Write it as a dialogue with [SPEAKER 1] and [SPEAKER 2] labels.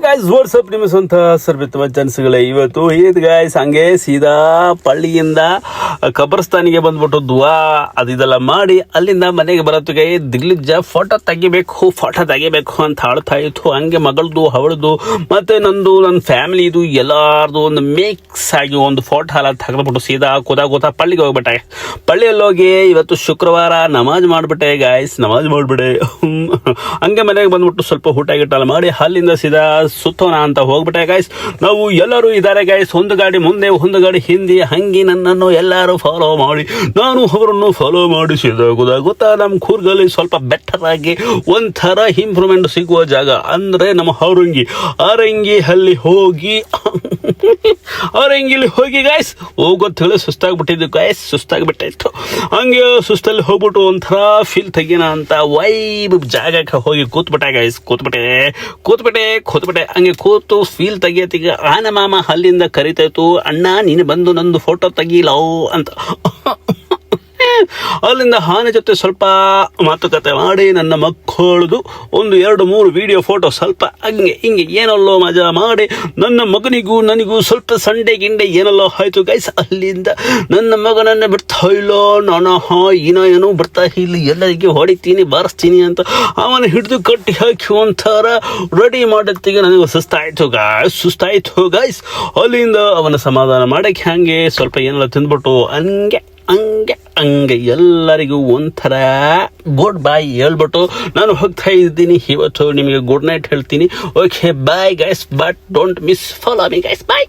[SPEAKER 1] Guys WhatsApp ನಿಮ್ಮ ಸ್ವಂತ ಸರ್ಬಿತ್ತವ ಚಾನ್ಸ್ಗಳೇ ಇವತ್ತು ಇದು ಗಾಯ್ಸ್ ಹಂಗೆ ಸೀದಾ ಪಳ್ಳಿಯಿಂದ ಕಬ್ರಸ್ತಾನಿಗೆ ಬಂದ್ಬಿಟ್ಟು ದುವಾ ಅದೆಲ್ಲ ಮಾಡಿ ಅಲ್ಲಿಂದ ಮನೆಗೆ ಬರೋತ್ತಿಗೆ ದಿಗ್ಲಿಜ ಫೋಟೋ ತೆಗಿಬೇಕು ಅಂತ ಆಳ್ತಾ ಇತ್ತು. ಹಂಗೆ ಮಗಳದು ಅವಳದು ಮತ್ತೆ ನಂದು ನನ್ನ ಫ್ಯಾಮಿಲಿದು ಎಲ್ಲಾರ್ದು ಒಂದು ಮಿಕ್ಸ್ ಆಗಿ ಒಂದು ಫೋಟೋ ಎಲ್ಲ ತೆಗೆದ್ಬಿಟ್ಟು ಸೀದಾ ಕೂತಾ ಪಳ್ಳಿಗೆ ಹೋಗ್ಬಿಟ್ಟೆ. ಪಳ್ಳಿಯಲ್ಲಿ ಹೋಗಿ ಇವತ್ತು ಶುಕ್ರವಾರ ನಮಾಜ್ ಮಾಡಿಬಿಟ್ಟೆ ಗಾಯ್ಸ್, ಹಂಗೆ ಮನೆಗೆ ಬಂದ್ಬಿಟ್ಟು ಸ್ವಲ್ಪ ಊಟ ಗಿಟ್ಟೆಲ್ಲ ಮಾಡಿ ಅಲ್ಲಿಂದ ಸೀದಾ ಸುತ್ತೋಣ ಅಂತ ಹೋಗ್ಬಿಟ್ಟೆ ಗಾಯ್ಸ್. ನಾವು ಎಲ್ಲರೂ ಇದ್ದಾರೆ ಗಾಯ್ಸ್, ಒಂದು ಗಾಡಿ ಮುಂದೆ ಒಂದು ಗಾಡಿ ಹಿಂದೆ, ಹಂಗೆ ನನ್ನನ್ನು ಎಲ್ಲರೂ ಫಾಲೋ ಮಾಡಿ ನಾನು ಅವರನ್ನು ಫಾಲೋ ಮಾಡಿಸಿದ ಗೊತ್ತಾ ನಮ್ಮ ಕೂರ್ಗಲ್ಲಿ ಸ್ವಲ್ಪ ಬೆಟರ್ ಆಗಿ ಒಂಥರ ಇಂಪ್ರೂವ್ಮೆಂಟ್ ಸಿಗುವ ಜಾಗ ಅಂದ್ರೆ ನಮ್ಮ ಆರಂಗಿ ಅಲ್ಲಿ ಹೋಗಿ ಗಾಯ್ಸ್ ಹೋಗೋತ್ತೇಳಿ ಸುಸ್ತಾಗ್ಬಿಟ್ಟಿದ್ದು ಗಾಯ್ಸ್, ಸುಸ್ತಾಗ್ಬಿಟ್ಟಿತ್ತು. ಹಂಗೆ ಸುಸ್ತಲ್ಲಿ ಹೋಗ್ಬಿಟ್ಟು ಒಂಥರ ಫೀಲ್ ತೆಗಿನ ಅಂತ ವೈಬ್ ಜಾಗಕ್ಕೆ ಹೋಗಿ ಕೂತ್ಬಿಟ್ಟೆ ಗಾಯ್ಸ್. ಕೂತ್ಬಿಟ್ಟೆ ಹಂಗೆ ಕೂತು ಫೀಲ್ ತೆಗಿಯತ್ತಿಗೆ ಆನ ಮಾಮ ಅಲ್ಲಿಂದ ಕರಿತಾಯ್ತು, ಅಣ್ಣ ನೀನು ಬಂದು ನಂದು ಫೋಟೋ ತೆಗೀಲೋ ಅಂತ. ಅಲ್ಲಿಂದ ಆನೆ ಜೊತೆ ಸ್ವಲ್ಪ ಮಾತುಕತೆ ಮಾಡಿ ನನ್ನ ಮಕ್ಕಳದು ಒಂದು 2-3 ವಿಡಿಯೋ ಫೋಟೋ ಸ್ವಲ್ಪ ಹಂಗೆ ಹಿಂಗೆ ಏನಲ್ಲೋ ಮಜಾ ಮಾಡಿ ನನ್ನ ಮಗನಿಗೂ ನನಗೂ ಸ್ವಲ್ಪ ಸಂಡೆ ಗಿಂಡೆ ಏನಲ್ಲೋ ಆಯ್ತು ಗೈಸ್. ಅಲ್ಲಿಂದ ನನ್ನ ಮಗನನ್ನ ಬಿಡ್ತಾ ಇಲ್ಲೋ ನಾನು ಏನೋ ಬರ್ತಾ ಇಲ್ಲ, ಎಲ್ಲರಿಗೆ ಹೊಡಿತೀನಿ ಬಾರಿಸ್ತೀನಿ ಅಂತ ಅವನ ಹಿಡಿದು ಕಟ್ಟಿ ಹಾಕಿ ಒಂಥರ ರೆಡಿ ಮಾಡೋತ್ತಿಗೆ ನನಗೆ ಸುಸ್ತಾಯ್ತು ಗೈಸ್. ಅಲ್ಲಿಂದ ಅವನ ಸಮಾಧಾನ ಮಾಡಕ್ಕೆ ಹಂಗೆ ಸ್ವಲ್ಪ ಏನೆಲ್ಲ ತಿಂದ್ಬಿಟ್ಟು ಹಂಗೆ ಎಲ್ಲರಿಗೂ ಒಂಥರ ಗುಡ್ ಬಾಯ್ ಹೇಳ್ಬಿಟ್ಟು ನಾನು ಹೋಗ್ತಾ ಇದ್ದೀನಿ. ಇವತ್ತು ನಿಮಗೆ ಗುಡ್ ನೈಟ್ ಹೇಳ್ತೀನಿ. Okay bye guys, but don't miss follow me guys, bye.